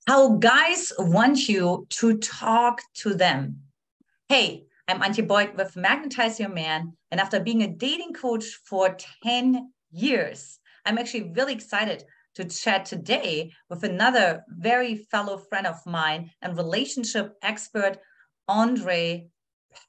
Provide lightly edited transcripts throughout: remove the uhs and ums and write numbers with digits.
How guys want you to talk to them. Hey, I'm Antia with Magnetize Your Man. And after being a dating coach for 10 years, I'm actually really excited to chat today with another very fellow friend of mine and relationship expert, Andre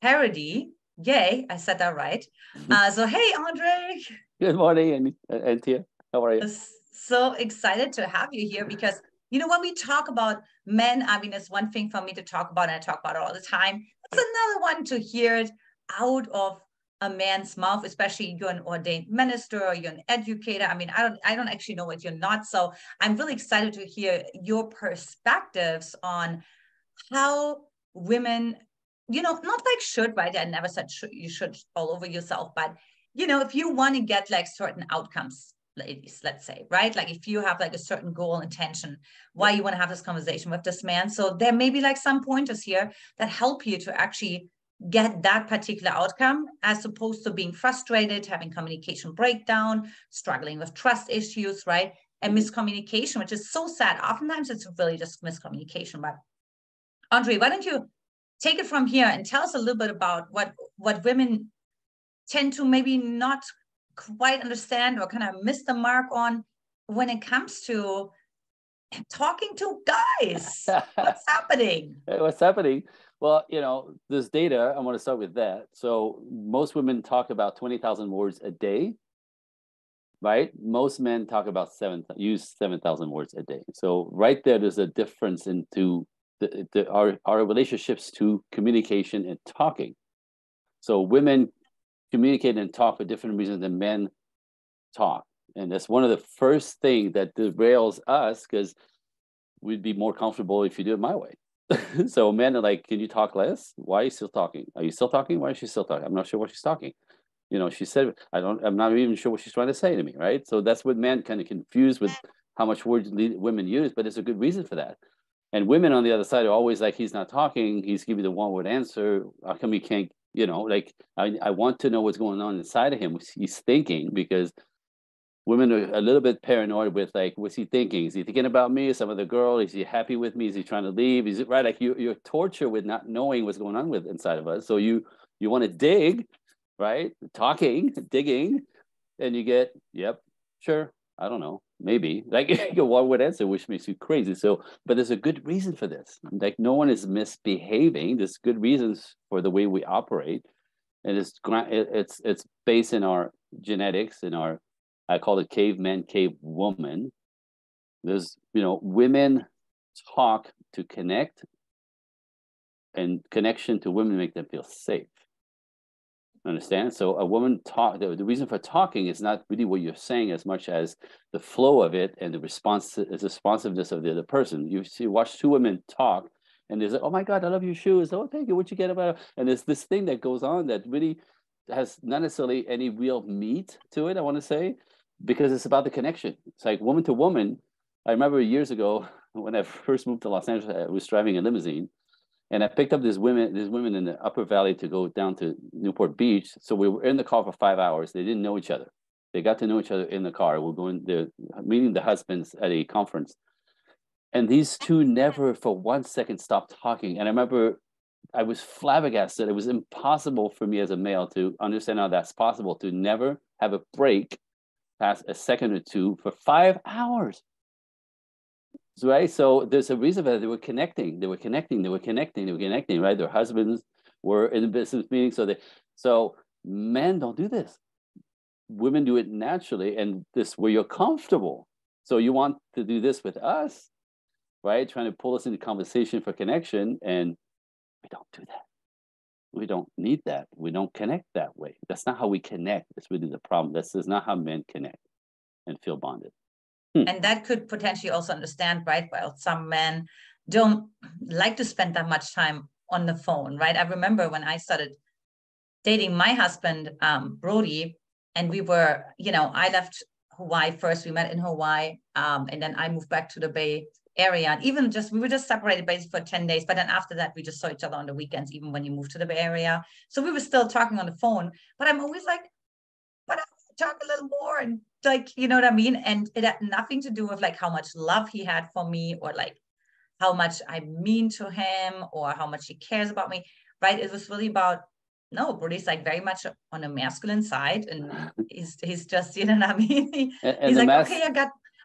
Paradis. Yay, I said that right. Hey, Andre. Good morning, Antia. How are you? So excited to have you here because when we talk about men, I mean, it's one thing for me to talk about, and I talk about it all the time. It's another one to hear it out of a man's mouth, especially you're an ordained minister or you're an educator. I mean, I don't actually know what you're not. So I'm really excited to hear your perspectives on how women, not like should, right? I never said you should all over yourself, but if you want to get like certain outcomes, ladies, let's say, right? Like if you have like a certain goal, intention, why you want to have this conversation with this man. So there may be like some pointers here that help you to actually get that particular outcome, as opposed to being frustrated, having communication breakdown, struggling with trust issues, right? And miscommunication, which is so sad. Oftentimes it's really just miscommunication. But Andre, why don't you take it from here and tell us a little bit about what women tend to maybe not quite understand or kind of miss the mark on when it comes to talking to guys. What's happening? What's happening? Well, this data, I want to start with that. So most women talk about 20,000 words a day, right? Most men talk about use 7,000 words a day. So right there's a difference into our relationships to communication and talking. So women communicate and talk for different reasons than men talk. And that's one of the first things that derails us, because we'd be more comfortable if you do it my way. So men are like, can you talk less? Why are you still talking? Are you still talking? Why is she still talking? I'm not sure what she's talking. She said, I'm not even sure what she's trying to say to me, right? So that's what men kind of confused with how much words women use, but there's a good reason for that. And women on the other side are always like, he's not talking, he's giving the one-word answer. How come he can't, I want to know what's going on inside of him, he's thinking, because women are a little bit paranoid with like, what's he thinking? Is he thinking about me? Some other girl? Is he happy with me? Is he trying to leave? Is it right? Like you're tortured with not knowing what's going on with inside of us. So you want to dig, right? Talking, digging, and you get, yep, sure, I don't know, maybe, like your one-word answer, which makes you crazy. So, but there's a good reason for this. Like no one is misbehaving. There's good reasons for the way we operate, and it's based in our genetics, in our, I call it caveman, cave woman. There's, women talk to connect, and connection to women make them feel safe. Understand? So a woman talk. The reason for talking is not really what you're saying as much as the flow of it and the responsiveness of the other person. Watch two women talk, and there's like, oh my God, I love your shoes. Oh, thank you. What you get about? And there's this thing that goes on that really has not necessarily any real meat to it, I want to say, because it's about the connection. It's like woman to woman. I remember years ago when I first moved to Los Angeles, I was driving a limousine. And I picked up these women in the Upper Valley to go down to Newport Beach. So we were in the car for 5 hours. They didn't know each other. They got to know each other in the car. We're going there, meeting the husbands at a conference. And these two never for 1 second stopped talking. And I remember I was flabbergasted. It was impossible for me as a male to understand how that's possible, to never have a break past a second or two for 5 hours. Right, so there's a reason that they were connecting, right? Their husbands were in the business meeting, so men don't do this. Women do it naturally, and this where you're comfortable. So you want to do this with us, right? Trying to pull us into conversation for connection, and we don't do that. We don't need that. We don't connect that way. That's not how we connect. That's really the problem. This is not how men connect and feel bonded. And that could potentially also understand, right? Well, some men don't like to spend that much time on the phone, right? I remember when I started dating my husband, Brody, and we were, I left Hawaii first. We met in Hawaii, and then I moved back to the Bay Area. And even we were just separated basically for 10 days. But then after that, we just saw each other on the weekends, even when you moved to the Bay Area. So we were still talking on the phone. But I'm always like, but I talk a little more, and like, you know what I mean? And it had nothing to do with like how much love he had for me, or like how much I mean to him or how much he cares about me, right? It was really about, no, Brody's like very much on a masculine side, and he's just, you know what I mean? And He's the like, mass, okay,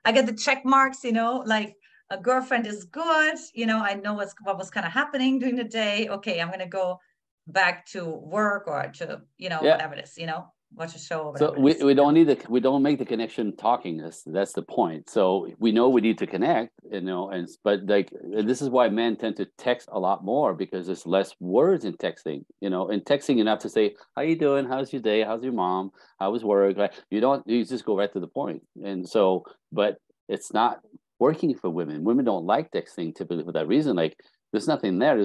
I got the check marks, you know, like a girlfriend is good, you know, I know what was kind of happening during the day. Okay, I'm gonna go back to work or to, you know, yeah. whatever it is, you know, watch a show or So whatever it is. we don't need we don't make the connection talking. That's the point. So we know we need to connect, you know, and but like this is why men tend to text a lot more, because there's less words in texting. You know, in texting you have to say, how you doing? How's your day? How's your mom? How was work? Like you just go right to the point. And so, but it's not working for women. Women don't like texting typically for that reason. Like there's nothing there.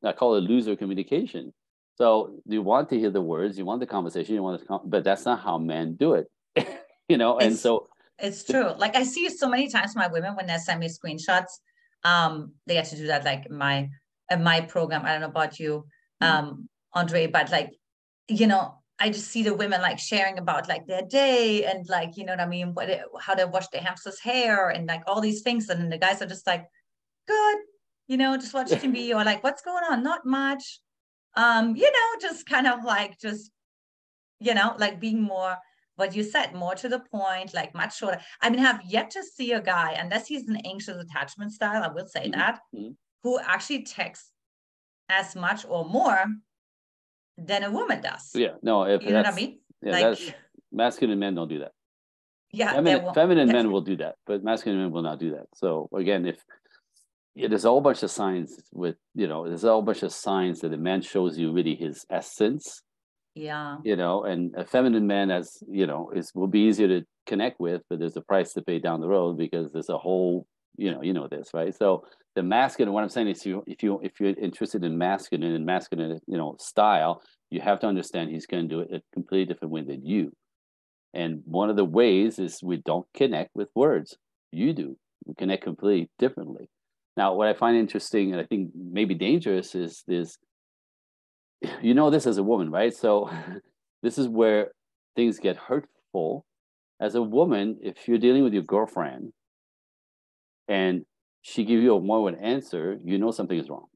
I call it loser communication. So you want to hear the words, you want the conversation, but that's not how men do it, you know. And It's so it's true. Like I see so many times my women when they send me screenshots, they get to do that like in my program. I don't know about you, Andre, but like, you know, I just see the women like sharing about like their day and like, you know what I mean, how they wash their hamster's hair and like all these things, and then the guys are just like, good, you know, just watch TV or like, what's going on? Not much. You know, just kind of like just, you know, like being more what you said, more to the point, like much shorter. I mean, have yet to see a guy, unless he's an anxious attachment style, I will say that, who actually texts as much or more than a woman does. yeah, no, if You know what I that's mean? yeah, Like, that's masculine men don't do that. yeah, there Feminine yeah, men will do that, but masculine men will not do that. So again, if there's a whole bunch of signs with, you know, there's a whole bunch of signs that a man shows you really his essence, yeah, you know, and a feminine man, as you know, will be easier to connect with, but there's a price to pay down the road because there's a whole, you know this, right? So the masculine, what I'm saying is, if you're interested in masculine, you know, style, you have to understand he's going to do it a completely different way than you. And one of the ways is we don't connect with words. You do. We connect completely differently. Now, what I find interesting and I think maybe dangerous is this, you know, this as a woman, right? So this is where things get hurtful. As a woman, if you're dealing with your girlfriend and she gives you a one-word answer, you know something is wrong.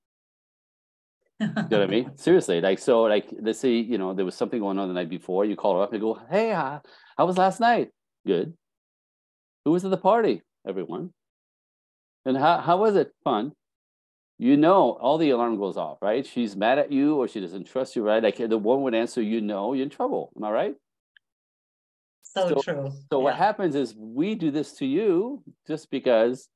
You know what I mean? Seriously, like, so, like, let's say, you know, there was something going on the night before. You call her up and go, "Hey, how was last night?" "Good." "Who was at the party?" "Everyone." "And how was it?" "Fun." You know, all the alarm goes off, right? She's mad at you or she doesn't trust you, right? Like the one would answer, you know, you're in trouble. Am I right? So So, true. so what Yeah. happens is we do this to you just because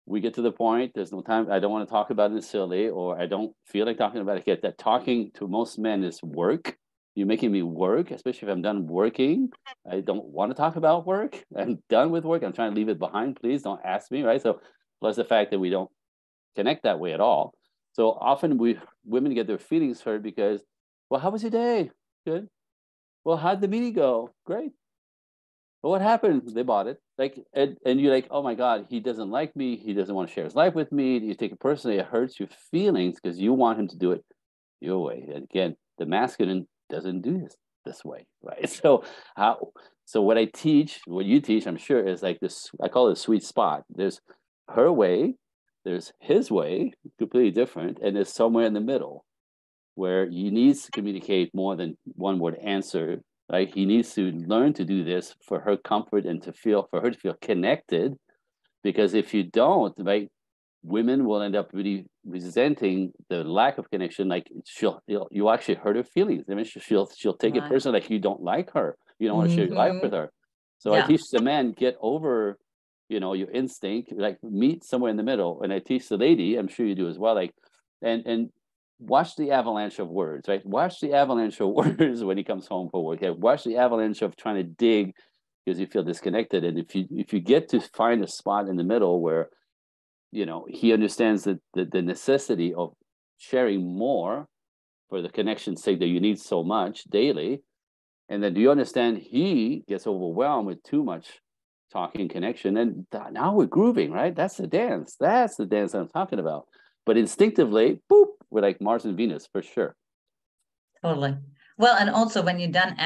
we get to the point. There's no time. I don't want to talk about it silly, or I don't feel like talking about it yet. That talking to most men is work. You're making me work, especially if I'm done working. I don't want to talk about work. I'm done with work. I'm trying to leave it behind. Please don't ask me, right? So, plus the fact that we don't connect that way at all. So often women get their feelings hurt because, well, how was your day? Good. Well, how'd the meeting go? Great. Well, what happened? They bought it. Like, and you're like, oh my God, he doesn't like me. He doesn't want to share his life with me. You take it personally. It hurts your feelings because you want him to do it your way. And again, the masculine doesn't do this way, right? So what I teach, what you teach, I'm sure, is like this. I call it a sweet spot. There's her way, there's his way, completely different, and there's somewhere in the middle where he needs to communicate more than one word answer. Right? He needs to learn to do this for her comfort and for her to feel connected. Because if you don't, right, women will end up really resenting the lack of connection. Like you actually hurt her feelings. I mean, she'll take it Right. personally, like you don't like her, you don't want to share your life with her. So I Yeah. teach the man, get over, you know, your instinct, like meet somewhere in the middle. And I teach the lady, I'm sure you do as well, like, and watch the avalanche of words, right? Watch the avalanche of words when he comes home for work. Yeah, watch the avalanche of trying to dig because you feel disconnected. And if you get to find a spot in the middle where, you know, he understands that the necessity of sharing more for the connection's sake that you need so much daily, and then do you understand he gets overwhelmed with too much talking connection, and now we're grooving, right? That's the dance that I'm talking about. But instinctively, boop, we're like Mars and Venus for sure. Totally. Well, and also when you're done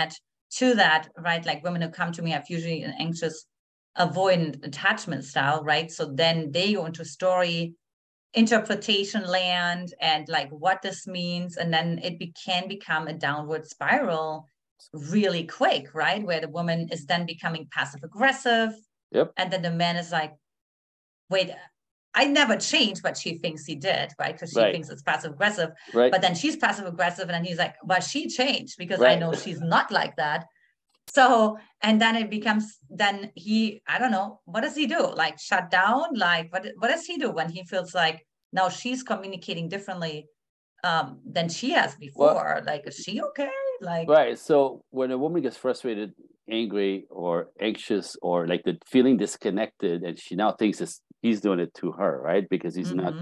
to that, right? Like women who come to me have usually an anxious, avoidant attachment style, right? So then they go into story interpretation land and like what this means. And then it can become a downward spiral really quick, right? Where the woman is then becoming passive aggressive. Yep. And then the man is like, wait, I never changed, but she thinks he did, right? Because she thinks it's passive aggressive. Right. But then she's passive aggressive. And then he's like, well, she changed because I Right. know she's not like that. So, and then it becomes, then he, I don't know, what does he do? Like shut down? Like, what does he do when he feels like now she's communicating differently than she has before? Well, like, is she okay? Like, right. So when a woman gets frustrated, angry, or anxious, or like the feeling disconnected, and she now thinks he's doing it to her, right? Because he's not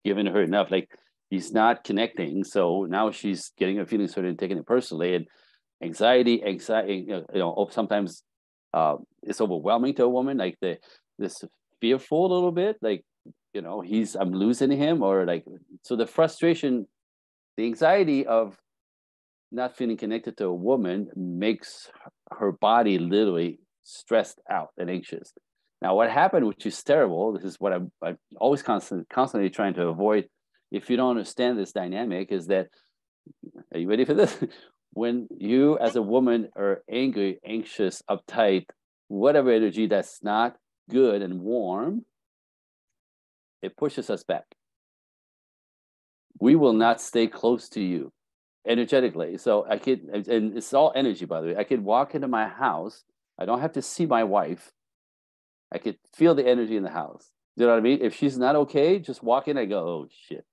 giving her enough. Like he's not connecting. So now she's getting her feelings hurt and taking it personally. And anxiety, sometimes it's overwhelming to a woman. Like this fearful a little bit. Like I'm losing him, or like so the frustration, the anxiety of not feeling connected to a woman makes her body literally stressed out and anxious. Now, what happened, which is terrible, this is what I'm always constantly trying to avoid. If you don't understand this dynamic, is that, are you ready for this? When you as a woman are angry, anxious, uptight, whatever energy that's not good and warm, it pushes us back. We will not stay close to you energetically. So I could, and it's all energy, by the way. I could walk into my house. I don't have to see my wife. I could feel the energy in the house. You know what I mean? If she's not okay, just walk in. I go, oh shit,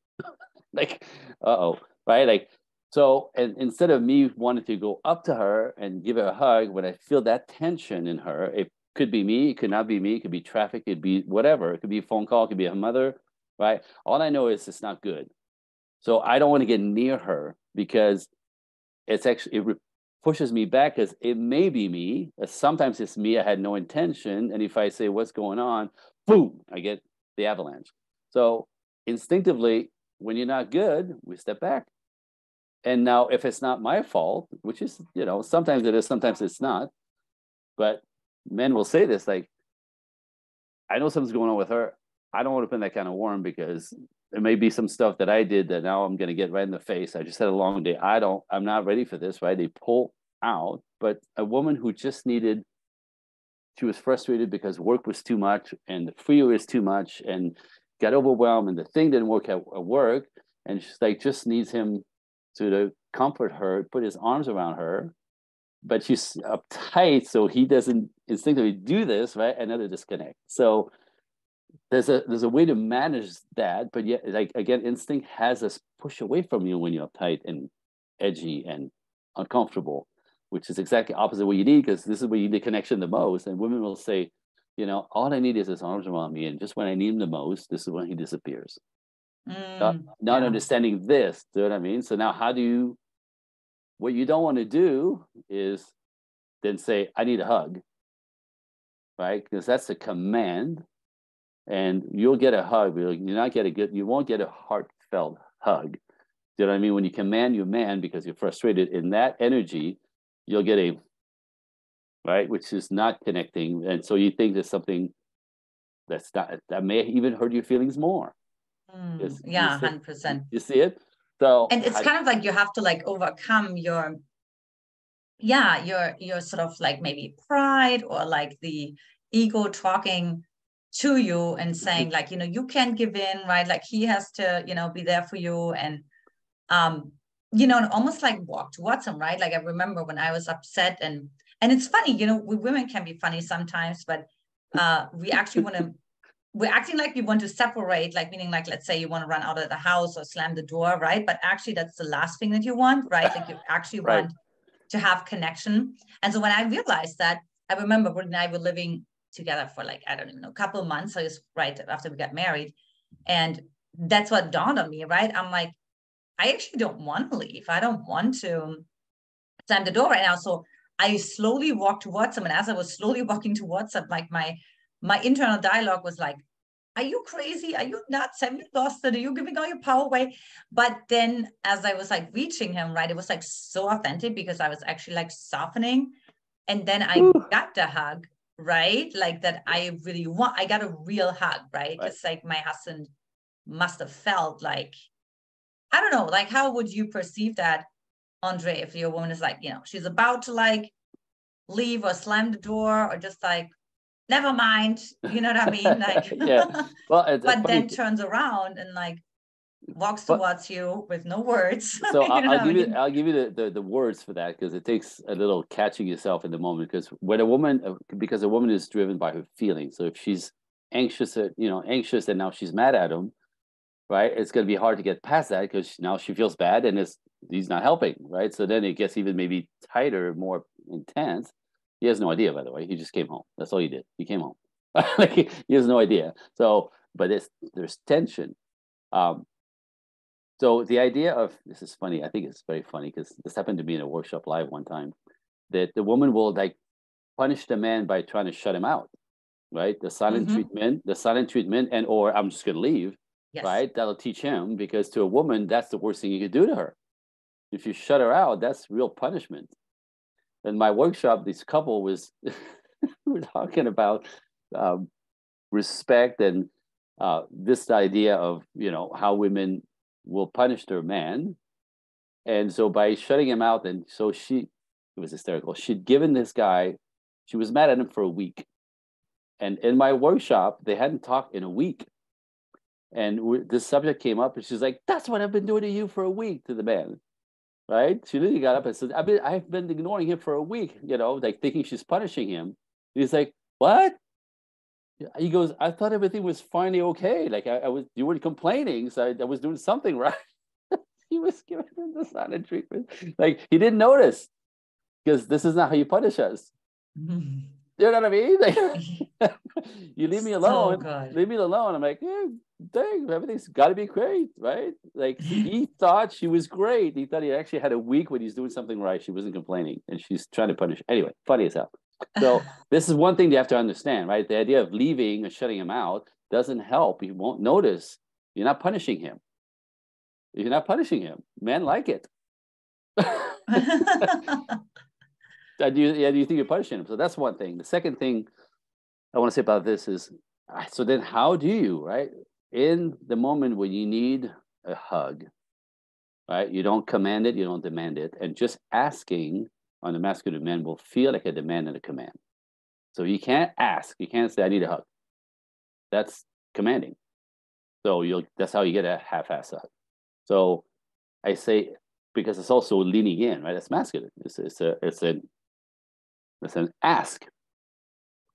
like, right? Like, so, and instead of me wanting to go up to her and give her a hug, when I feel that tension in her, it could be me, it could not be me, it could be traffic, it could be whatever, it could be a phone call, it could be her mother, right? All I know is it's not good. So I don't want to get near her because it's actually, it pushes me back because it may be me. Sometimes it's me. I had no intention. And if I say, what's going on? Boom, I get the avalanche. So instinctively, when you're not good, we step back. And now if it's not my fault, which is, sometimes it is, sometimes it's not. But men will say this, like, I know something's going on with her. I don't want to put in that kind of worm because there may be some stuff that I did that now I'm going to get right in the face. I just had a long day. I'm not ready for this, right? They pull out. But a woman who just she was frustrated because work was too much and the freeway was too much and got overwhelmed and the thing didn't work at work. And she's like, just needs him to comfort her, put his arms around her. But she's uptight, so he doesn't instinctively do this, right? Another disconnect. So there's a way to manage that, but yet, like again, instinct has us push away from you when you're uptight and edgy and uncomfortable, which is exactly opposite what you need, because this is where you need connection the most. And women will say, all I need is his arms around me, and just when I need him the most, this is when he disappears. Not understanding this, do you know what I mean? So now, what you don't want to do is then say, I need a hug, right? Because that's a command. And you'll get a hug, but you won't get a heartfelt hug. You know what I mean? When you command your man because you're frustrated in that energy, you'll get right, which is not connecting. And so you think there's something that may even hurt your feelings more. 100%. You see it? So, and it's kind of like you have to like overcome your sort of like maybe pride or like the ego talking to you and saying like, you can't give in, right? Like he has to, be there for you. And, and almost like walk towards him, right? Like I remember when I was upset and it's funny, we women can be funny sometimes, but we actually we're acting like we want to separate, like meaning like, let's say you want to run out of the house or slam the door, right? But actually that's the last thing that you want, right? Like you actually right. want to have connection. And so when I realized that, I remember Brody and I were living together for like, I don't even know, a couple of months. So it was right after we got married. And that's what dawned on me, right? I'm like, I actually don't want to leave. I don't want to slam the door right now. So I slowly walked towards him. And as I was slowly walking towards him, like my internal dialogue was like, are you crazy? Are you nuts? Have you lost it? Are you giving all your power away? But then as I was like reaching him, right, it was like so authentic because I was actually like softening. And then I got the hug, right? Like that I really want, I got a real hug, right? Just like my husband must have felt like, I don't know, like, how would you perceive that, Andre, if your woman is like, she's about to like leave or slam the door or just like, never mind, you know what I mean? Like, Yeah. Well, it's but funny. then turns around and like walks But towards you with no words. so You know what I mean? I'll give you the words for that, because it takes a little catching yourself in the moment. Because when because a woman is driven by her feelings. So if she's anxious, anxious, and now she's mad at him, right? It's going to be hard to get past that, because now she feels bad and he's not helping, right? So then it gets even maybe tighter, more intense. He has no idea, by the way. He just came home. That's all he did. He came home. Like he has no idea. So, but there's tension. So the idea of this is funny. I think it's very funny because this happened to me in a workshop live one time. That the woman will like punish the man by trying to shut him out, right? The silent treatment, and or I'm just going to leave, Yes. right? That'll teach him, because to a woman, that's the worst thing you could do to her. If you shut her out, that's real punishment. In my workshop, this couple was we're talking about respect and this idea of how women will punish their man, and so by shutting him out, and so it was hysterical. She'd given this guy, she was mad at him for a week, and in my workshop they hadn't talked in a week, and this subject came up, and she's like, "That's what I've been doing to you for a week," to the man. Right? She literally got up and said, I've been ignoring him for a week, like thinking she's punishing him. He's like, "What?" He goes, "I thought everything was finally okay. Like you weren't complaining, so I was doing something right." He was giving him the silent treatment. Like he didn't notice, because this is not how you punish us. You know what I mean? Like, you leave me alone. Leave me alone. I'm like, yeah, dang, everything's got to be great, right? Like he thought she was great. He thought he actually had a week when he's doing something right. She wasn't complaining, and she's trying to punish. Anyway, funny as hell. So this is one thing you have to understand, right? The idea of leaving or shutting him out doesn't help. You won't notice. You're not punishing him. You're not punishing him. Men like it. Do you think you're punishing him? So that's one thing. The second thing I want to say about this is, so then how do you, right? In the moment when you need a hug, right? You don't command it, you don't demand it. And just asking on the masculine man will feel like a demand and a command. So you can't ask. You can't say, "I need a hug." That's commanding. So that's how you get a half-ass hug. So I say, because it's also leaning in, right? It's masculine. It's an ask.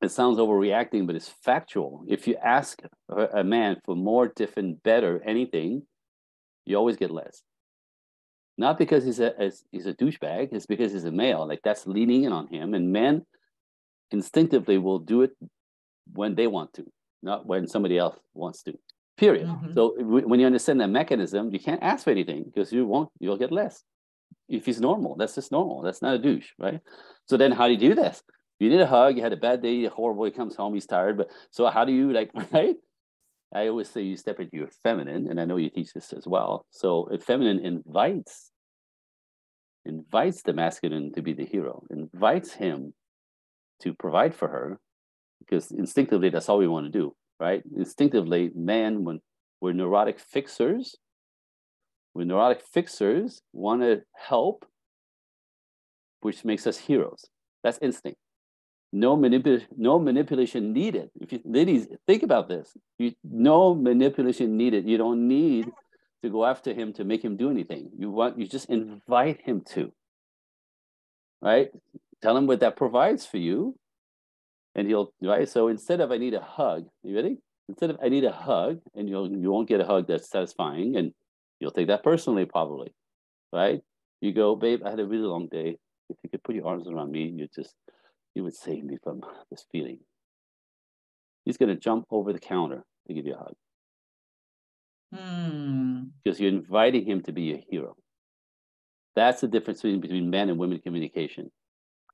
It sounds overreacting, but it's factual. If you ask a man for more, different, better, anything, you always get less. Not because he's a douchebag, it's because he's a male. Like that's leaning in on him, and men instinctively will do it when they want to, not when somebody else wants to. Period. So when you understand that mechanism, you can't ask for anything because you'll get less. If he's normal, that's just normal. That's not a douche, right? So then how do you do this? You need a hug, you had a bad day, horrible, he comes home, he's tired. But so how do you right? I always say you step into your feminine, and I know you teach this as well. So a feminine invites the masculine to be the hero, invites him to provide for her, because instinctively that's all we want to do, right? Instinctively, when we're neurotic fixers, want to help, which makes us heroes. That's instinct. No manipulation needed. If you ladies think about this, no manipulation needed. You don't need to go after him to make him do anything. You just invite him to, right? Tell him what that provides for you, and he'll, right? So instead of "I need a hug," you ready? Instead of "I need a hug," and you won't get a hug that's satisfying, and you'll take that personally probably, right? You go, "Babe, I had a really long day. If you could put your arms around me, you would save me from this feeling." He's going to jump over the counter to give you a hug. Because you're inviting him to be a hero. That's the difference between men and women communication.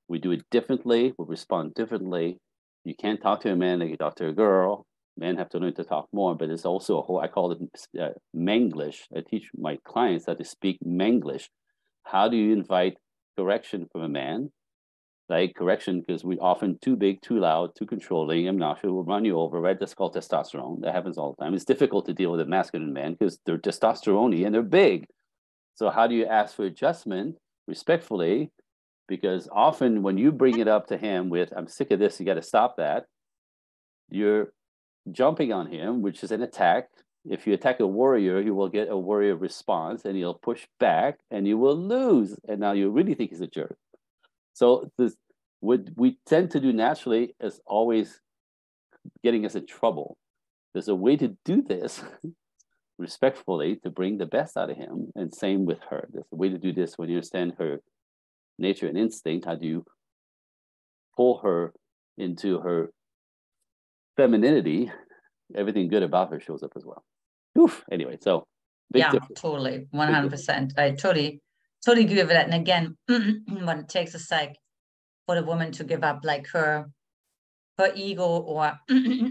We do it differently. We respond differently. You can't talk to a man like you talk to a girl. Men have to learn to talk more, but it's also a whole, I call it Manglish. I teach my clients how to speak Manglish. How do you invite correction from a man, like correction, because we often too big, too loud, too controlling, obnoxious, will run you over, right? That's called testosterone. That happens all the time. It's difficult to deal with a masculine man because they're testosterone-y and they're big. So how do you ask for adjustment respectfully? Because often when you bring it up to him with, I'm sick of this, you got to stop that, you're jumping on him, which is an attack. If you attack a warrior, you will get a warrior response and he'll push back and you will lose. And now you really think he's a jerk. So this, what we tend to do naturally is always getting us in trouble. There's a way to do this respectfully to bring the best out of him, and same with her. There's a way to do this when you understand her nature and instinct. How do you pull her into her femininity? Everything good about her shows up as well. Oof. Anyway, so big difference. Totally, 100%. I totally agree with that. And again, what it takes is like for the woman to give up like her ego or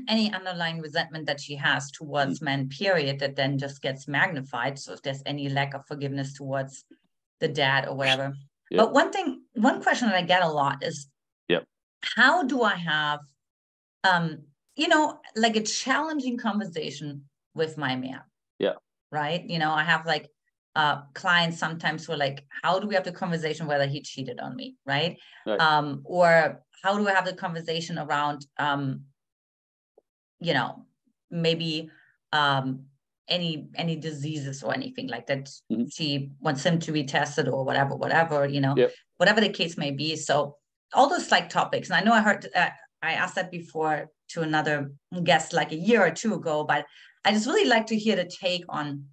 any underlying resentment that she has towards men, period, that then just gets magnified. So if there's any lack of forgiveness towards the dad or whatever. But one question that I get a lot is, how do I have, like a challenging conversation with my man? Right. I have like clients sometimes who are like, how do we have the conversation whether he cheated on me? Right. Or how do I have the conversation around, maybe any diseases or anything like that. She wants him to be tested or whatever, whatever the case may be. So all those like topics. And I know I heard I asked that before to another guest like a year or two ago, but I just really like to hear the take on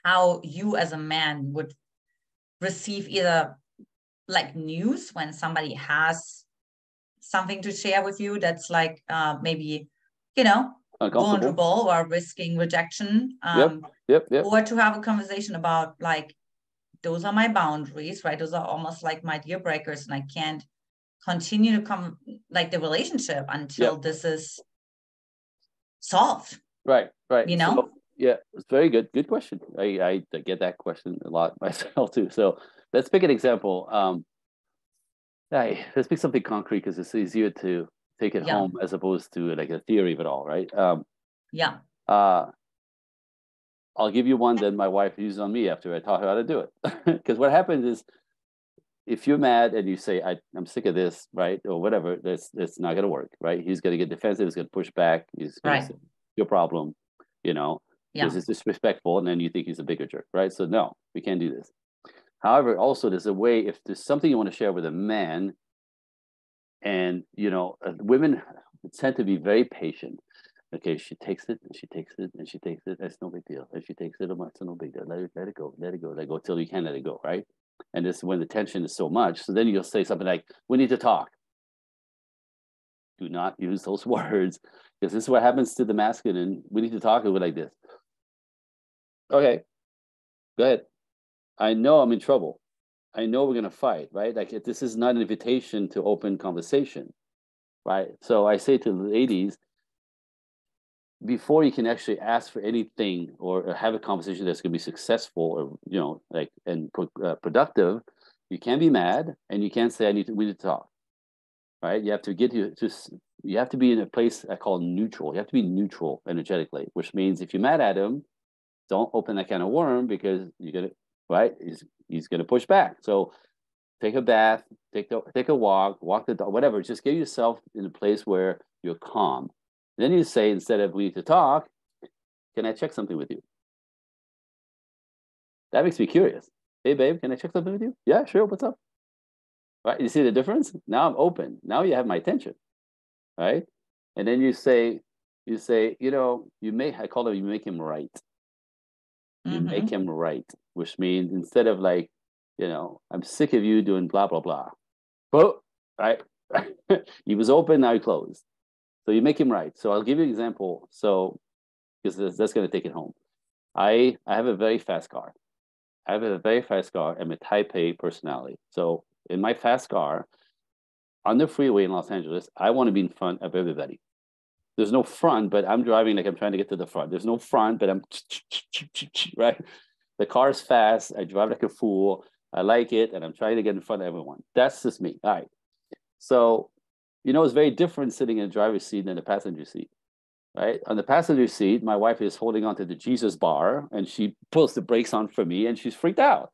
how you as a man would receive either like news when somebody has something to share with you that's like maybe, vulnerable or risking rejection, or to have a conversation about like, those are my boundaries, right? Those are almost like my deal breakers, and I can't continue to come like the relationship until this is solved. Right. So, it's very good. Good question. I get that question a lot myself too. So let's pick an example. Let's pick something concrete because it's easier to take it home as opposed to like a theory of it all, right? I'll give you one that my wife used on me after I taught her how to do it. Because what happens is, if you're mad and you say, I'm sick of this, right, or whatever, that's not going to work, right? He's going to get defensive. He's going to push back. He's going to say, your problem, this is disrespectful, and then you think he's a bigger jerk, right? So no, we can't do this. However, also there's a way, if there's something you want to share with a man, and women tend to be very patient. Okay, she takes it and she takes it and she takes it. It's no big deal. And she takes it, it's no big deal. Let it go till you can't let it go, right? And this is when the tension is so much. So then you'll say something like, we need to talk. Do not use those words, because this is what happens to the masculine. We need to talk about like this. Okay, go ahead. I know I'm in trouble. I know we're going to fight, right? Like, this is not an invitation to open conversation, right? So I say to the ladies, before you can actually ask for anything or have a conversation that's going to be successful or productive, you can't be mad and you can't say we need to talk, right? You have to you have to be in a place I call neutral. You have to be neutral energetically, which means if you're mad at him, don't open that kind of worm, because you're gonna, right? He's gonna push back. So take a bath, take a walk the dog, whatever. Just get yourself in a place where you're calm. Then you say, instead of we need to talk, can I check something with you? That makes me curious. Hey, babe, can I check something with you? Yeah, sure. What's up? Right? You see the difference? Now I'm open. Now you have my attention, right? And then you say, I call it, you make him right. You make him right, which means instead of like, I'm sick of you doing blah, blah, blah. But, right? He was open, now he closed. So you make him right. So I'll give you an example. So, because that's going to take it home. I have a very fast car. I'm a type A personality. So in my fast car, on the freeway in Los Angeles, I want to be in front of everybody. There's no front, but I'm driving like I'm trying to get to the front. There's no front, but I'm right. The car's fast. I drive like a fool. I like it, and I'm trying to get in front of everyone. That's just me. All right. So, it's very different sitting in the driver's seat than the passenger seat, right? On the passenger seat, my wife is holding onto the Jesus bar and she pulls the brakes on for me and she's freaked out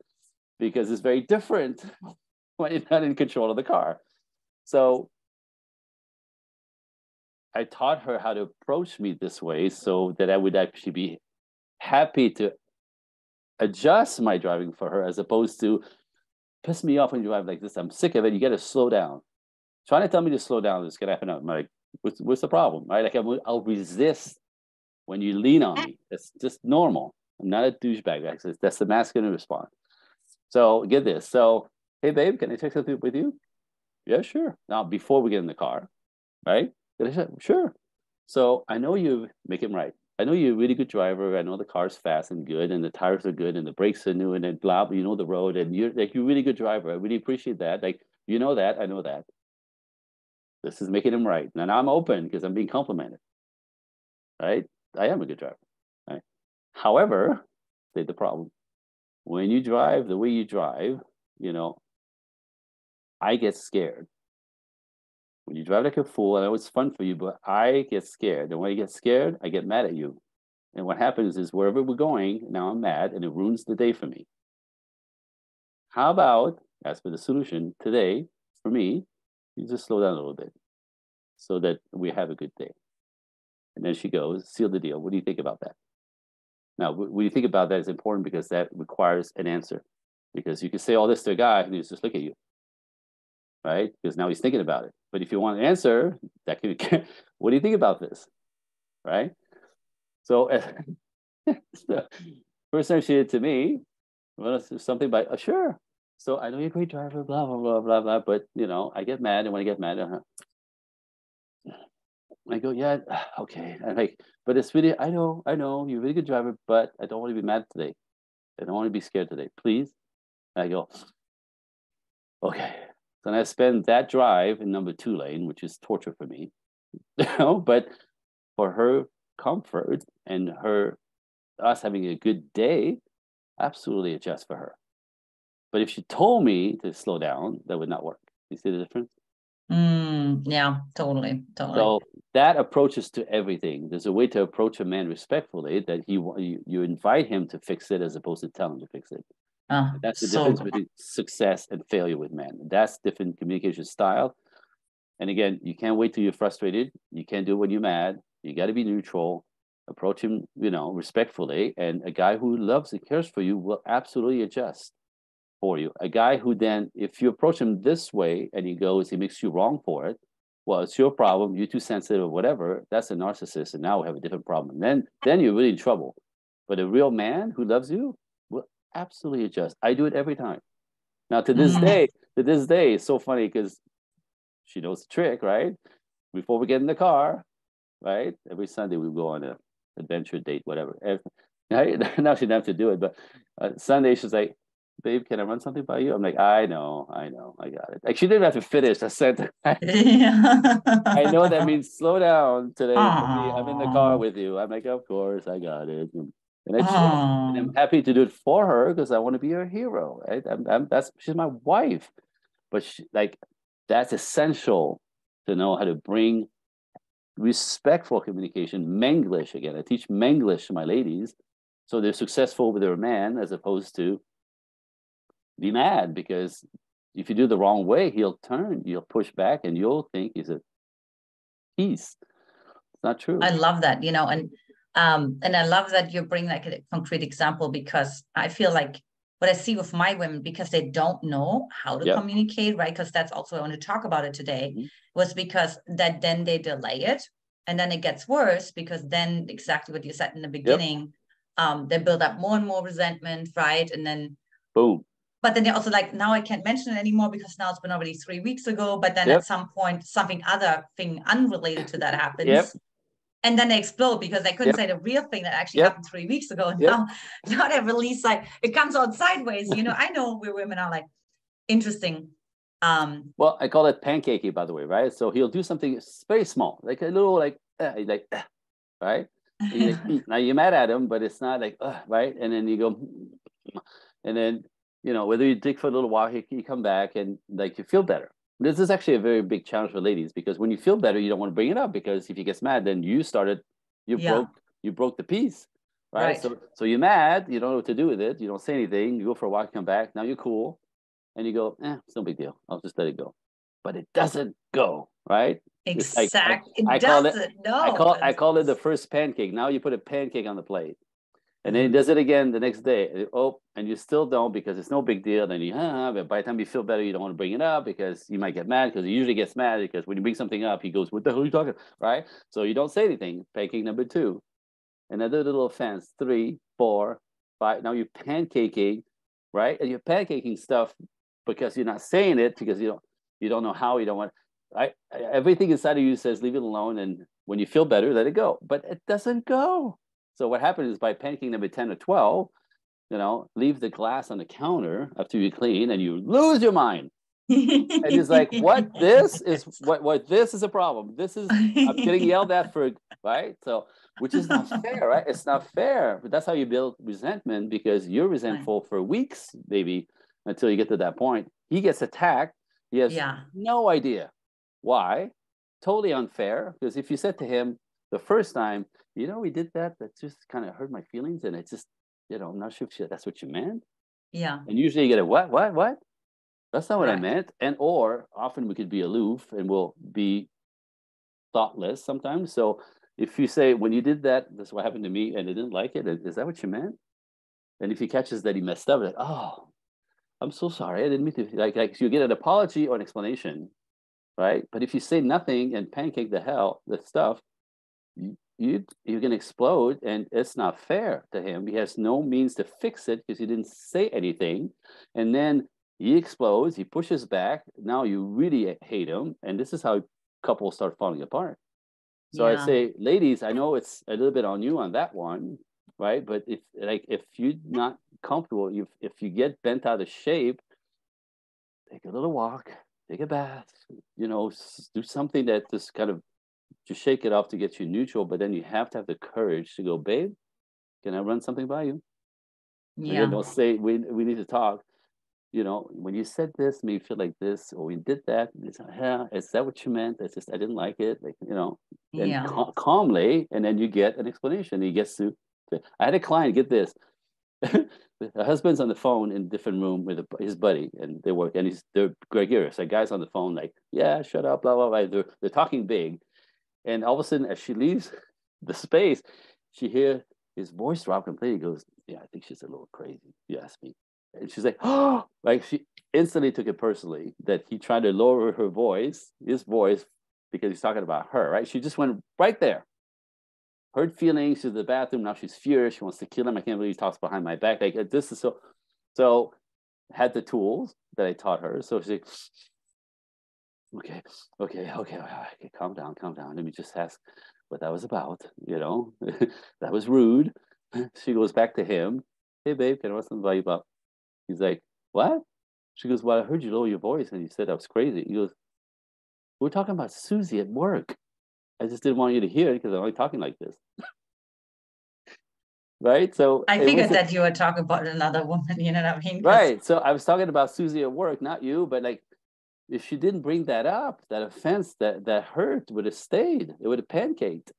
because it's very different when you're not in control of the car. So I taught her how to approach me this way so that I would actually be happy to adjust my driving for her as opposed to piss me off when you drive like this. I'm sick of it. You got to slow down. Trying to tell me to slow down is going to happen. I'm like, what's the problem? Right? Like I'll resist when you lean on me. That's just normal. I'm not a douchebag. That's the masculine response. So get this. So, hey, babe, can I take something with you? Yeah, sure. Now, before we get in the car, right? Sure. So I know you make him right. I know you're a really good driver. I know the car's fast and good, and the tires are good, and the brakes are new, and then blah, blah, you know the road, and you're a really good driver. I really appreciate that. Like, you know that, I know that. This is making him right. And I'm open because I'm being complimented. Right? I am a good driver. Right? However, the problem. When you drive the way you drive, I get scared. When you drive like a fool, I know it's fun for you, but I get scared. And when I get scared, I get mad at you. And what happens is wherever we're going, now I'm mad and it ruins the day for me. How about, as for the solution today, for me, you just slow down a little bit so that we have a good day. And then she goes, seal the deal. What do you think about that? Now, what you think about that is important because that requires an answer. Because you can say all this to a guy and he's just look at you. Right? Because now he's thinking about it. But if you want an answer, that can what do you think about this? Right? So, so first time she did it to me, well, something by sure. So I know you're a great driver, blah, blah, blah, blah, blah. But I get mad, and when I get mad, I go, yeah, okay. I'm like, but it's really, I know, you're a really good driver, but I don't want to be mad today. I don't want to be scared today. Please. And I go, okay. So then I spend that drive in number 2 lane, which is torture for me. But for her comfort and us having a good day, absolutely adjust for her. But if she told me to slow down, that would not work. You see the difference? Yeah, totally. So that approaches to everything. There's a way to approach a man respectfully that you invite him to fix it as opposed to tell him to fix it. That's the difference between success and failure with men. That's different communication style. And again, you can't wait till you're frustrated. You can't do it when you're mad. You got to be neutral. Approach him, respectfully. And a guy who loves and cares for you will absolutely adjust for you. A guy who then, if you approach him this way and he makes you wrong for it, well, it's your problem. You're too sensitive or whatever. That's a narcissist. And now we have a different problem. Then you're really in trouble. But a real man who loves you will absolutely adjust. I do it every time. Now, to this day, it's so funny because she knows the trick, right? Before we get in the car, right? Every Sunday we go on an adventure date, whatever. Right? Now she doesn't have to do it, but Sunday she's like, babe, can I run something by you? I'm like, I know, I got it. Like she didn't have to finish the sentence. I know that means slow down today for me. I'm in the car with you. I'm like, of course, I got it. And I'm happy to do it for her because I want to be her hero, right? She's my wife, but that's essential to know how to bring respectful communication, Menglish again. I teach Menglish to my ladies, so they're successful with their man as opposed to be mad because if you do the wrong way, he'll push back, and you'll think he's a piece. It's not true. I love that, and I love that you bring like a concrete example because I feel like what I see with my women, because they don't know how to communicate, right? Because that's also, I want to talk about it today, was because that then they delay it. And then it gets worse because then exactly what you said in the beginning, they build up more and more resentment, right? And then boom. But then they're also like, now I can't mention it anymore because now it's been already 3 weeks ago. But then at some point, other thing unrelated to that happens. And then they explode because they couldn't say the real thing that actually happened 3 weeks ago. And now they release, like, it comes out sideways. I know we women are like, interesting. Well, I call it pancakey, by the way, right? So he'll do something very small, like a little, right? Now you're mad at him, but it's not like, right? And then you go, and then, whether you dig for a little while, he come back and like you feel better. This is actually a very big challenge for ladies, because when you feel better, you don't want to bring it up, because if you get mad, then you Yeah. broke the peace, right? Right. So you're mad, you don't know what to do with it, you don't say anything, you go for a walk, come back, now you're cool, and you go, it's no big deal, I'll just let it go. But it doesn't go, right? It's like It doesn't. No. I call it the first pancake. Now you put a pancake on the plate. And then he does it again the next day. Oh, and you still don't, because it's no big deal. Then but by the time you feel better, you don't want to bring it up, because you might get mad, because he usually gets mad because when you bring something up, he goes, "What the hell are you talking?" Right? So you don't say anything. Pancake number 2. Another little offense. 3, 4, 5. Now you're pancaking, right? And you're pancaking stuff because you're not saying it, because you don't know how, you don't want. Everything inside of you says leave it alone, and when you feel better, let it go. But it doesn't go. So what happens is, by panicking number 10 or 12, leave the glass on the counter after you clean, and you lose your mind. And it's like, what? This is what this is a problem. I'm getting yelled at for, right? So, which is not fair, right? It's not fair. But that's how you build resentment, because you're resentful for weeks, maybe, until you get to that point. He gets attacked. He has no idea why. Totally unfair. Because if you said to him the first time, we did that just kind of hurt my feelings, and it's just, I'm not sure if that's what you meant. Yeah. And usually you get a what? That's not what I meant. Or often we could be aloof, and we'll be thoughtless sometimes. So if you say, when you did that, this is what happened to me, and I didn't like it, is that what you meant? And if he catches that he messed up, like, oh, I'm so sorry, I didn't mean to. Like you get an apology or an explanation, right? But if you say nothing and pancake the stuff, you're going to explode, and it's not fair to him. He has no means to fix it, because he didn't say anything. And then he explodes, he pushes back. Now you really hate him, and this is how couples start falling apart. So I say, ladies, I know it's a little bit on you on that one, right? But if you're not comfortable, if you get bent out of shape, take a little walk, take a bath, do something that just kind of to shake it off, to get you neutral. But then you have to have the courage to go, babe, can I run something by you? Again, don't say we need to talk. When you said this, made me feel like this, or we did that. Is that what you meant? It's just, I didn't like it. And calmly, and then you get an explanation. He gets to. I had a client, get this. The husband's on the phone in a different room with his buddy, and they work, and they're gregarious. The guy's on the phone, like, yeah, shut up, blah blah blah. They're talking big. And all of a sudden, as she leaves the space, she hears his voice drop completely. He goes, yeah, I think she's a little crazy, you ask me. And she's like, oh, like she instantly took it personally that he tried to lower his voice, because he's talking about her, right? She just went right there. Hurt feelings, she's in the bathroom, now she's furious, she wants to kill him. I can't believe he talks behind my back. Like, this is so had the tools that I taught her. So she's like, okay, calm down. Let me just ask what that was about. That was rude. She goes back to him. Hey, babe, can I ask something about? He's like, what? She goes, well, I heard you lower your voice, and you said I was crazy. He goes, we're talking about Susie at work. I just didn't want you to hear it, because I'm only talking like this. Right? So I figured that you were talking about another woman, you know what I mean? Right. So I was talking about Susie at work, not you, but like, if she didn't bring that up, that offense, that hurt would have stayed. It would have pancaked.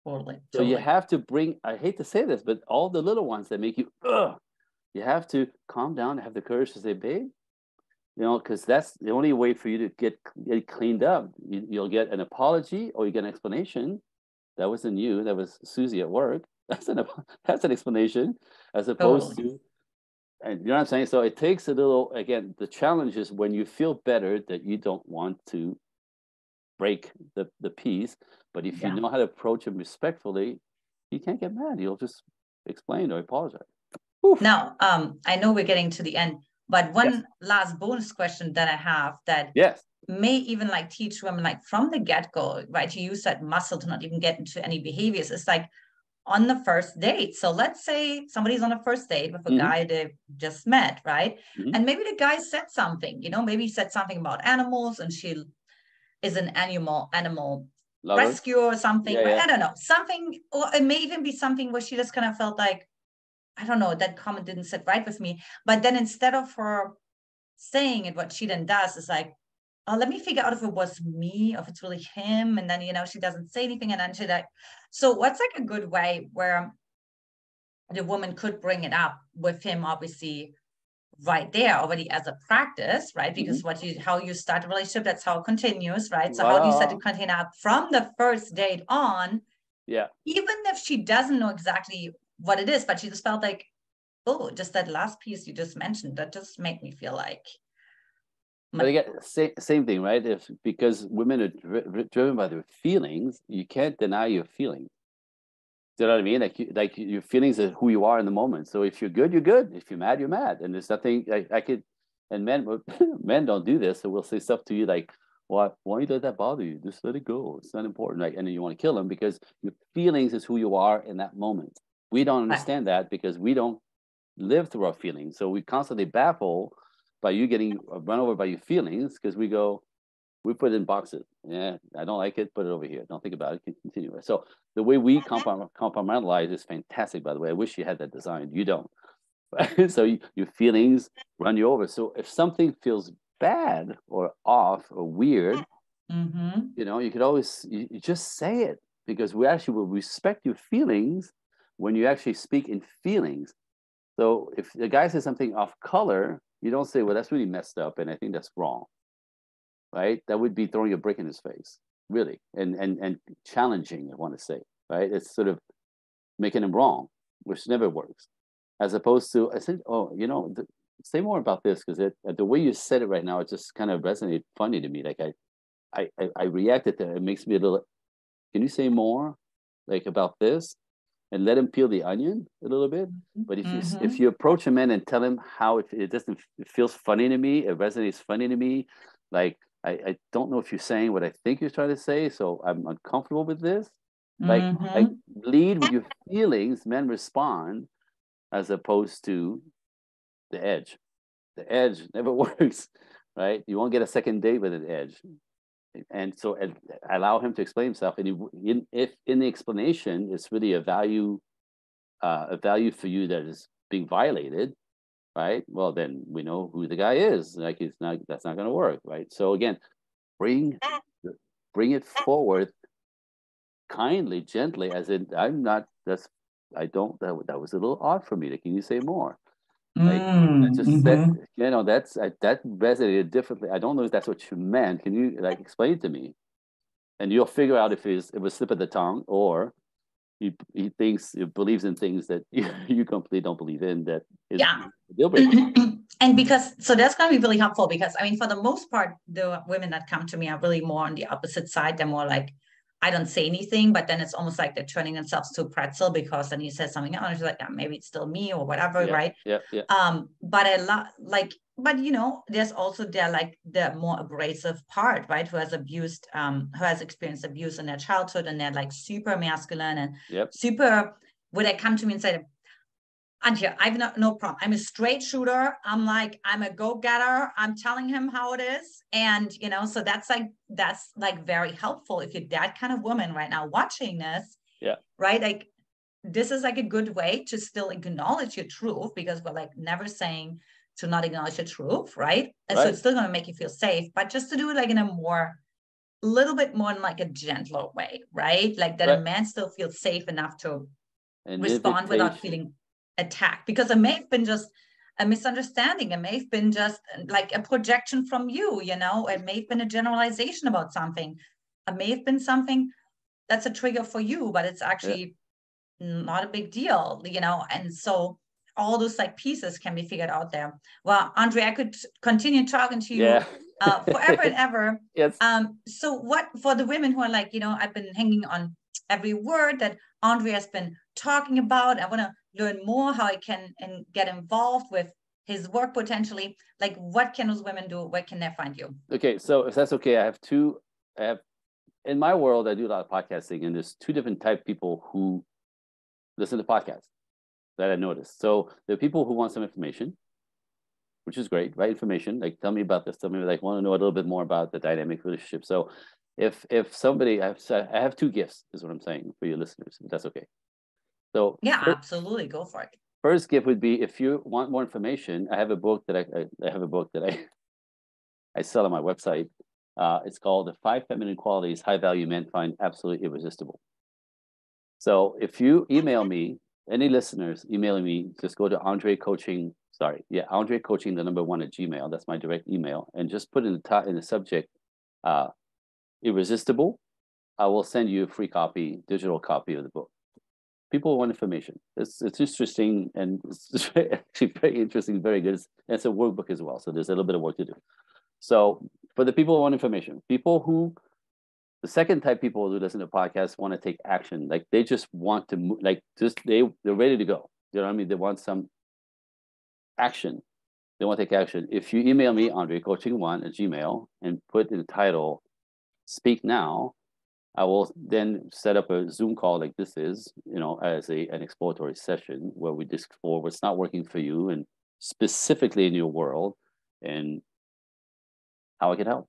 Totally. So you have to bring, I hate to say this, but all the little ones that make you, you have to calm down, have the courage to say, babe, because that's the only way for you to get cleaned up. You'll get an apology, or you get an explanation. That wasn't you. That was Susie at work. That's an explanation, as opposed to, and you know what I'm saying? So it takes a little, again, the challenge is when you feel better that you don't want to break the peace. But if you know how to approach him respectfully, you can't get mad. You'll just explain or apologize. Oof. Now, I know we're getting to the end, but one last bonus question that I have that may even like teach women like from the get-go, right? You use that muscle to not even get into any behaviors. It's like on the first date. So let's say somebody's on a first date with a guy they just met, right? And maybe the guy said something, maybe he said something about animals, and she is an animal lover, rescue or something. Right? I don't know, something, or it may even be something where she just kind of felt like, I don't know, that comment didn't sit right with me. But then instead of her saying it, what she then does is like, let me figure out if it was me or if it's really him. And then, she doesn't say anything. And then she's like, so what's like a good way where the woman could bring it up with him, obviously, right there already as a practice, right? Because how you start a relationship, that's how it continues, right? So how do you set the container up from the first date on? Yeah. Even if she doesn't know exactly what it is, but she just felt like, oh, just that last piece you just mentioned, that just made me feel like. But again, same thing, right? Because women are driven by their feelings, you can't deny your feelings. Do you know what I mean? Like your feelings are who you are in the moment. So if you're good, you're good. If you're mad, you're mad. And there's nothing I could. And men don't do this. So we'll say stuff to you like, "Why you let that bother you? Just let it go. It's not important." Like, and then you want to kill them because your feelings is who you are in that moment. We don't understand that because we don't live through our feelings. So we constantly baffle by you getting run over by your feelings because we put it in boxes. Yeah, I don't like it. Put it over here. Don't think about it. Continue. So the way we compartmentalize is fantastic, by the way. I wish you had that design. You don't. So your feelings run you over. So if something feels bad or off or weird, you could always you just say it because we actually will respect your feelings when you actually speak in feelings. So if the guy says something off color, you don't say, well, that's really messed up and I think that's wrong. Right? That would be throwing a brick in his face, really, and challenging, I want to say, right? It's sort of making him wrong, which never works. As opposed to, I said, say more about this because the way you said it right now, it just kind of resonated funny to me. Like I reacted to it. It makes me a little. Can you say more, like about this, and let him peel the onion a little bit? But if you approach a man and tell him how it feels funny to me, it resonates funny to me, like. I don't know if you're saying what I think you're trying to say, so I'm uncomfortable with this. Like lead with your feelings, men respond, as opposed to the edge. The edge never works, right? You won't get a second date with an edge. And so allow him to explain himself. And if in the explanation it's really a value for you that is being violated, right? Well, then we know who the guy is. Like that's not going to work, right? So again, bring it forward kindly, gently, as in that was a little odd for me. Can you say more? Like just that that resonated differently. I don't know if that's what you meant. Can you like explain it to me? And you'll figure out if it was slip of the tongue or he believes in things that you completely don't believe in, that is a deal breaker. And so that's going to be really helpful because I mean, for the most part, the women that come to me are really more on the opposite side. They're more like, I don't say anything, but then it's almost like they're turning themselves to a pretzel because then he says something else. And she's like, maybe it's still me or whatever, right? Yeah. But there's also the more abrasive part, right? Who has experienced abuse in their childhood and they're like super masculine and super, would they come to me and say, Antia, I've no problem. I'm a straight shooter. I'm a go-getter. I'm telling him how it is. And, so that's very helpful if you're that kind of woman right now watching this. Yeah. Right. Like this is like a good way to still acknowledge your truth because we're like never saying to not acknowledge your truth. Right. And so it's still going to make you feel safe, but just to do it like in a little bit more in like a gentler way. Right. Like that a man still feels safe enough to respond without feeling attacked, because it may have been just a misunderstanding. It may have been just like a projection from you, it may have been a generalization about something. It may have been something that's a trigger for you, but it's actually not a big deal, and so all those like pieces can be figured out there. Well, Andre, I could continue talking to you forever and ever. Yes. So what for the women who are like, I've been hanging on every word that Andre has been talking about. I want to learn more how I can and get involved with his work potentially. Like, what can those women do? Where can they find you? Okay, so if that's okay, I have in my world, I do a lot of podcasting, and there's two different type of people who listen to podcasts that I noticed. So there are people who want some information, which is great, right? Information, like tell me about this, tell me, like want to know a little bit more about the dynamic relationship. So if somebody, I have two gifts, is what I'm saying for your listeners, if that's okay. So absolutely, go for it. First gift would be if you want more information. I have a book that I sell on my website. It's called The 5 Feminine Qualities High Value Men Find Absolutely Irresistible. So if you email me, any listeners emailing me, just go to Andre Coaching, Andre Coaching, the number 1 at Gmail. That's my direct email. And just put in the subject, Irresistible. I will send you a free copy, digital copy of the book. People want information. It's interesting, and it's actually very interesting, very good. It's a workbook as well. So there's a little bit of work to do. So for the people who want information, the second type people who listen to podcasts want to take action. Like they just want to move, like they're ready to go. You know what I mean? They want some action. They want to take action. If you email me, Andre Coaching1 at Gmail, and put in the title, Speak Now, I will then set up a Zoom call like this is, as an exploratory session where we explore what's not working for you and specifically in your world and how I can help.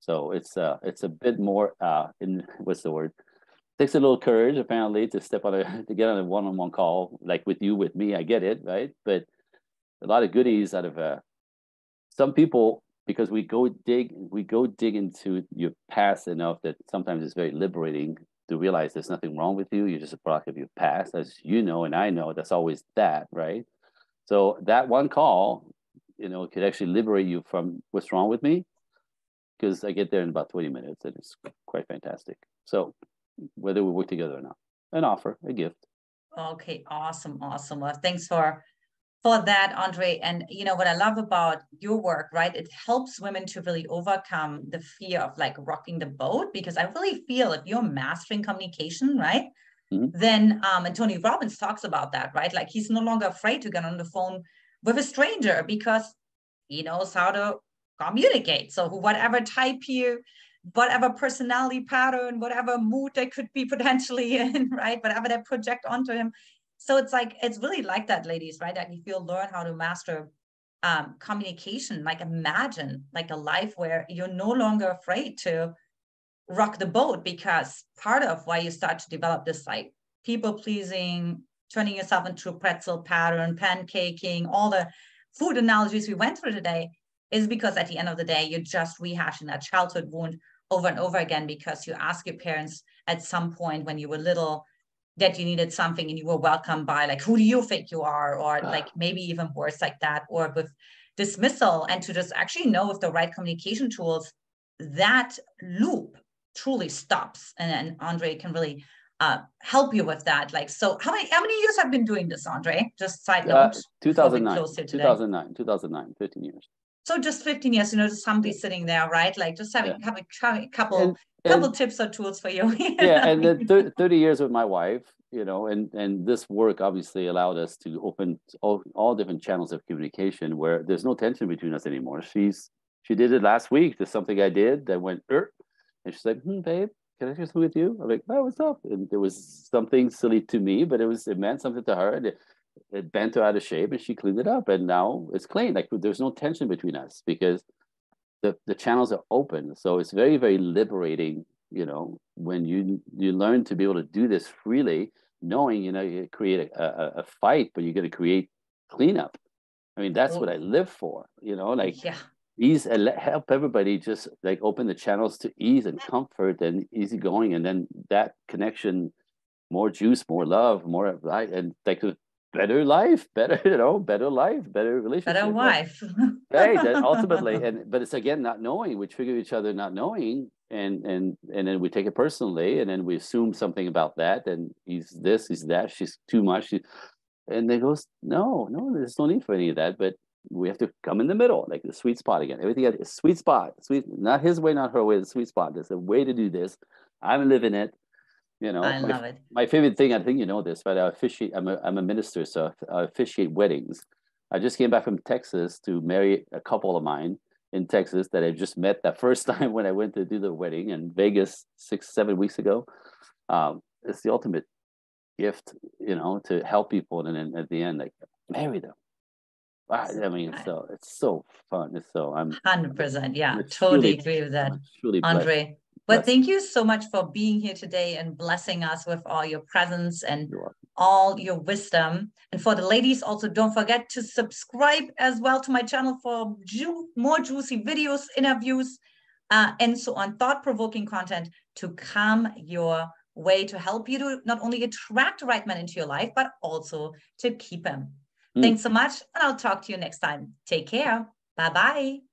So it's a bit more what's the word? Takes a little courage apparently to to get on a one-on-one call like with you, with me. I get it, right? But a lot of goodies out of some people, because we go dig into your past enough that sometimes it's very liberating to realize there's nothing wrong with you. You're just a product of your past, as you know, and I know. That's always that, right? So that one call, could actually liberate you from what's wrong with me, because I get there in about 20 minutes, and it's quite fantastic. So whether we work together or not, an offer, a gift. Okay, awesome. Well, thanks for that, Andre. And what I love about your work, right? It helps women to really overcome the fear of like rocking the boat, because I really feel if you're mastering communication, right? Mm-hmm. Then, and Tony Robbins talks about that, right? Like he's no longer afraid to get on the phone with a stranger because he knows how to communicate. So whatever personality pattern, whatever mood they could be potentially in, right? Whatever they project onto him. So it's really like that, ladies, right? That if you learn how to master communication, like imagine like a life where you're no longer afraid to rock the boat, because part of why you start to develop this like people pleasing, turning yourself into a pretzel pattern, pancaking, all the food analogies we went through today is because at the end of the day, you're just rehashing that childhood wound over and over again, because you ask your parents at some point when you were little that you needed something and you were welcomed by like, who do you think you are? Or like maybe even worse like that, or with dismissal. And to just actually know with the right communication tools, that loop truly stops. And Andre can really help you with that. Like, so how many years have been doing this, Andre? Just side note. 2009, 2009, 15 years. So just 15 years, just somebody sitting there, right? Like just having a couple tips or tools for you. And then 30 years with my wife, and this work obviously allowed us to open all different channels of communication where there's no tension between us anymore. She did it last week. There's something I did that went, and she's like, babe, can I do something with you? I'm like, oh, what's up? And there was something silly to me, but it meant something to her. And it bent her out of shape, and she cleaned it up, and now it's clean. Like there's no tension between us because the channels are open. So it's very, very liberating, when you learn to be able to do this freely, knowing, you create a fight, but you're going to create cleanup. I mean, that's what I live for, ease, help everybody just like open the channels to ease and comfort and easygoing. And then that connection, more juice, more love, more light, and like better life, better life, better relationship, better wife, right? Ultimately, but it's again not knowing. We trigger each other not knowing, and then we take it personally, and then we assume something about that. And he's this, he's that. She's too much, and they goes, no, there's no need for any of that. But we have to come in the middle, like the sweet spot again. Everything has a sweet spot, not his way, not her way. The sweet spot. There's a way to do this. I'm living it. I love it. My favorite thing, I think you know this, but I officiate. I'm a minister, so I officiate weddings. I just came back from Texas to marry a couple of mine in Texas that I just met that first time when I went to do the wedding in Vegas 6-7 weeks ago. It's the ultimate gift, to help people, and then at the end, like marry them. I mean, it's so fun. I'm 100%. Yeah, totally agree with that, Andre. But thank you so much for being here today and blessing us with all your presence and all your wisdom. And for the ladies, also don't forget to subscribe as well to my channel for more juicy videos, interviews, and so on, thought-provoking content to come your way to help you to not only attract the right man into your life, but also to keep him. Thanks so much, and I'll talk to you next time. Take care. Bye-bye.